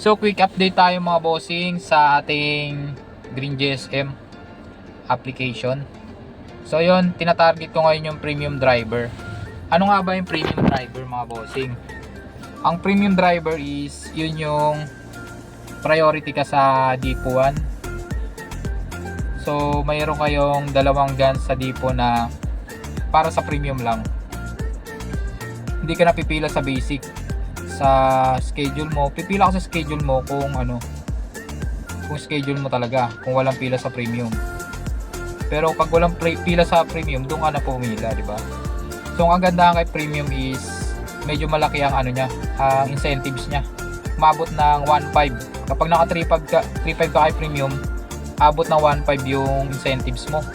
So quick update tayo mga bossing sa ating Green GSM application. So yun, tinatarget ko ngayon yung premium driver. Ano nga ba yung premium driver mga bossing? Ang premium driver is yun yung priority ka sa Depo 1. So mayroon kayong dalawang guns sa Depo na para sa premium lang. Hindi ka napipila sa basic. Sa schedule mo, pipila ka sa schedule mo kung schedule mo talaga, kung walang pila sa premium. Pero pag walang pila sa premium, doon ka na pumila, di ba? So ang kagandahan kay premium is medyo malaki ang ang incentives niya. Umabot ng 1.5. Kapag naka 3.5 ka kay premium, abot ng 1.5 yung incentives mo.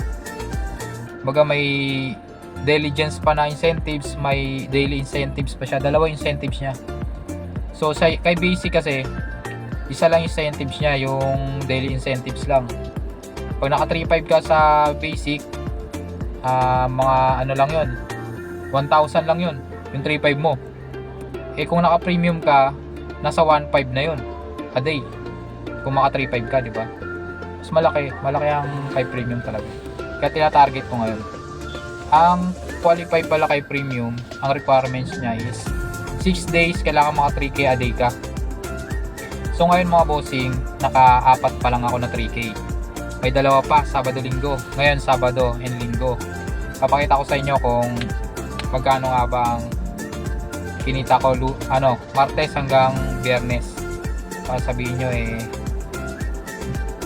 Baga may diligence pa na incentives, may daily incentives pa siya. Dalawa incentives niya. So kay basic kasi isa lang incentives niya, yung daily incentives lang. Pag naka 3.5 ka sa basic, mga lang yun, 1,000 lang yun, yung 3.5 mo. Eh kung naka premium ka, nasa 1.5 na yun a day. Kung maka 3.5 ka, di ba? Mas malaki ang kay premium talaga. Kaya tina-target ko ngayon. Ang qualify pala kay premium, ang requirements niya is 6 days, kailangan maka 3K a day ka. So ngayon mga bossing, naka-4 pa lang ako na 3K. May dalawa pa, Sabado, Linggo. Ngayon, Sabado and Linggo. Papakita ko sa inyo kung magkano nga ba ang kinita ko Martes hanggang Biyernes. Para sabihin nyo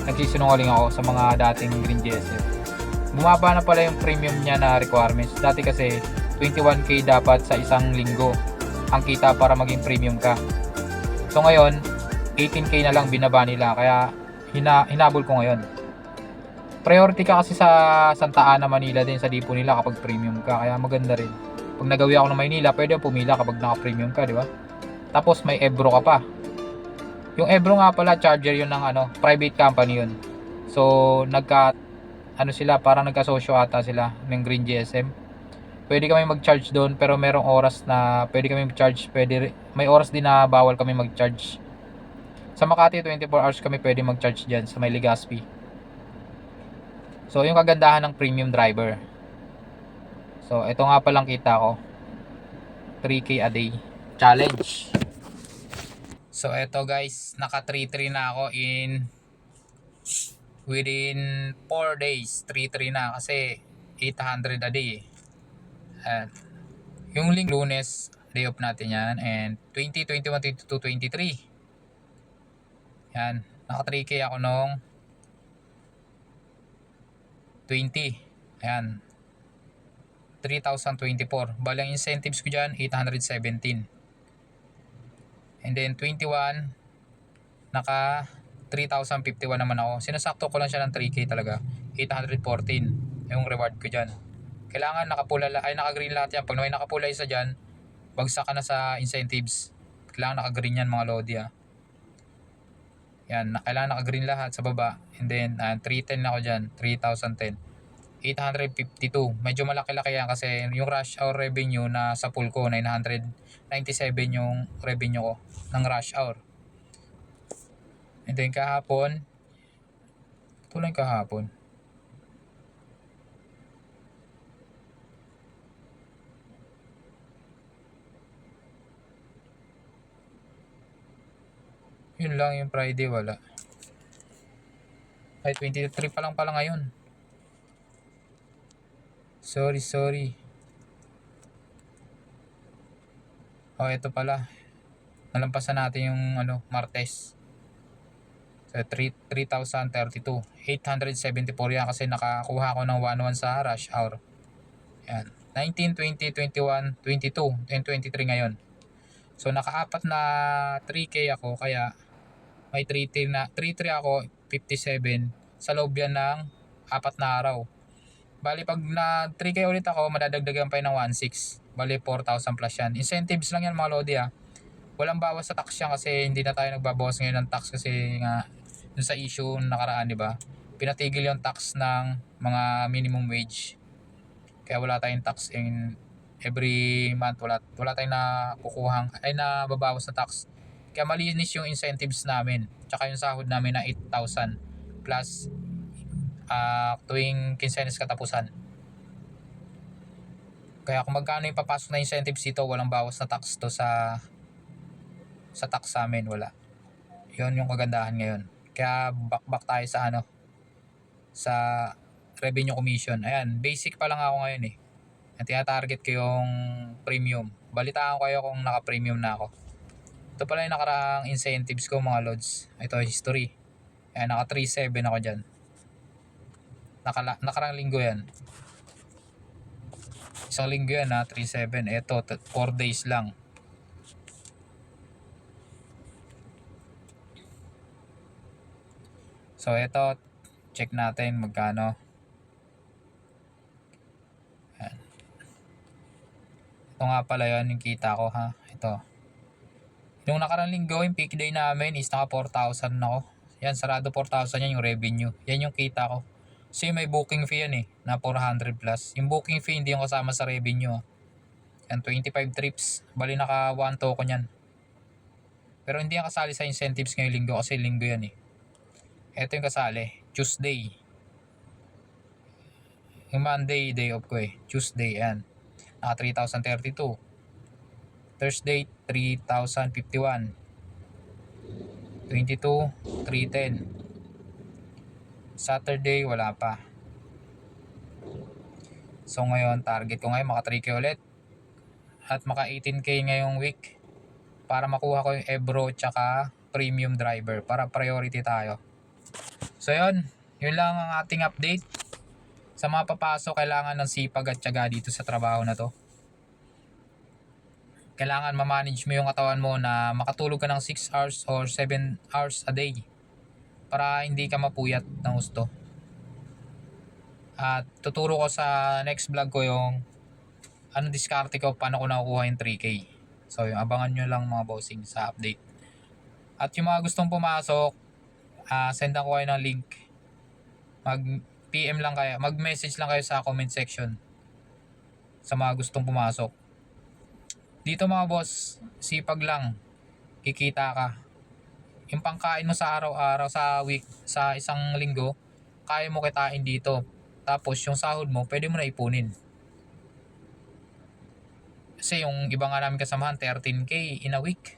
nagsisinungaling ako sa mga dating Green GSM. Bumaba na pala yung premium niya na requirements. Dati kasi 21K dapat sa isang linggo ang kita para maging premium ka. So ngayon 18K na lang binaba nila, kaya hinabol ko ngayon. Priority ka kasi sa Santa Ana, Manila din sa Depo nila kapag premium ka, kaya maganda rin. Pag nagawi ako ng Maynila, pwede pumila kapag naka-premium ka, di ba? Tapos may Ebro ka pa. Yung Ebro nga pala, charger yun ng private company yun. So sila, parang nagka-sosyo ata sila ng Green GSM. Pwede kami mag-charge doon, pero merong oras na pwede kami mag-charge, may oras din na bawal kami mag-charge. Sa Makati 24 hours kami pwede mag-charge diyan sa may Legazpi. So yung kagandahan ng premium driver. So ito nga palang kita ko, 3K a day challenge. So ito guys, naka 3.3 na ako within 4 days. 3.3 na kasi 800 a day. At yung Lunes, day off natin yan, and 20, 21, 22, 23. Yan, naka 3K ako nung 20. Ayan, 3,024. Bali ang incentives ko dyan 817. And then 21, naka 3,051 naman ako. Sinasakto ko lang siya ng 3K talaga, 814 yung reward ko dyan. Kailangan naka-green lahat yan. Pag may nakapula isa dyan, bagsak ka na sa incentives. Kailangan naka-green yan mga lodi. Yan, kailangan naka-green lahat sa baba. And then 310 na ako dyan, 3,010. 852. Medyo malaki-laki yan kasi yung rush hour revenue na sa pool ko, 997 yung revenue ko ng rush hour. And then kahapon, tuloy kahapon, yun lang yung Friday, wala. Ay, 23 pa lang pala ngayon. Sorry. Oh, ito pala. Nalampasan natin yung Martes. So 3,032. 874 yan kasi nakakuha ko ng 1-1 sa rush hour. Yan. 19, 20, 21, 22, and 23 ngayon. So naka-4 na 3K ako, kaya may 3-3 ako, 57 sa loob yan ng 4 na araw. Bali pag na 3K ulit ako, madadagdagan pa yun ng 1.6. Bali 4,000 plus yan. Incentives lang yan mga lodi Walang bawas sa tax yan kasi hindi na tayo nagbabawas ngayon ng tax kasi nga dun sa issue nakaraan, di ba? Pinatigil yung tax ng mga minimum wage. Kaya wala tayong tax in every month, wala tayong nakukuhang na babawas sa tax Kaya malinis yung incentives namin. Tsaka yung sahod namin na 8,000 plus tuwing kinsenas katapusan. Kaya kung magkano yung papasok na incentives dito, walang bawas na tax to sa tax sa amin, wala. Yun yung kagandahan ngayon. Kaya back tayo sa sa revenue commission. Ayan, basic pa lang ako ngayon eh. At tina-target ko yung premium. Balitaan ko kayo kung naka-premium na ako. Ito pala yung nakaraang incentives ko mga lods. Ito history. Ayan, naka 3.7 ako dyan. Nakarang linggo yan. Isang linggo yan 3.7. Ito 4 days lang. So ito, check natin magkano. Ayan. Ito nga pala yan yung kita ko ha. Ito. Yung nakarang linggo, yung peak day namin is naka 4,000 ako. Yan, sarado 4,000 yan yung revenue. Yan yung kita ko. Kasi may booking fee yan na 400 plus. Yung booking fee hindi yung kasama sa revenue. Yan, 25 trips. Bali naka 1 token yan. Pero hindi yan kasali sa incentives ngayong linggo kasi linggo yan Ito yung kasali. Tuesday. Yung Monday, day off ko Tuesday, yan. Naka 3,032. Thursday, 3,051. 22, 310. Saturday, wala pa. So ngayon, target ko ngayon maka 3K ulit. At maka 18K ngayong week. Para makuha ko yung Ebro tsaka premium driver. Para priority tayo. So yun lang ang ating update. Sa mga papasok, kailangan ng sipag at tiyaga dito sa trabaho na to. Kailangan ma-manage mo yung katawan mo na makatulog ka ng 6 hours or 7 hours a day para hindi ka mapuyat ng gusto. At tuturo ko sa next vlog ko yung diskarte ko paano ko nakukuha yung 3K. So yung abangan nyo lang mga bossing sa update. At yung mga gustong pumasok, sendan ko kayo ng link. Mag-PM lang kayo, mag-message lang kayo sa comment section sa mga gustong pumasok. Dito mga boss, sipag lang, kikita ka. Yung pangkain mo sa araw-araw, sa week, sa isang linggo, kaya mo kitain dito. Tapos yung sahod mo, pwede mo na ipunin. Kasi yung iba nga namin kasamahan, 13K in a week.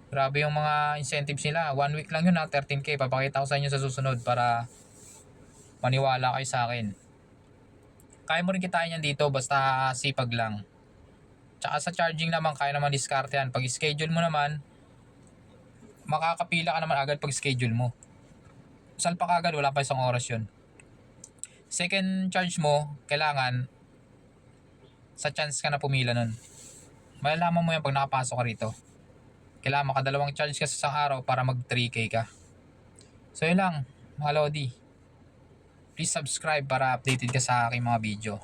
Grabe yung mga incentives nila. 1 week lang yun 13K. Papakita ko sa inyo sa susunod para maniwala kayo sa akin. Kaya mo rin kitain yan dito basta sipag lang. Tsaka sa charging naman, kaya naman diskarte yan. Pag schedule mo naman, makakapila ka naman agad pag schedule mo. Salpak agad, wala pa isang oras yun. Second charge mo, kailangan sa chance ka na pumila nun. Malalaman mo yan pag nakapasok ka rito. Kailangan makadalawang charge ka sa isang araw para mag 3K ka. So yun lang, mga Lodi. Please subscribe para updated ka sa aking mga video.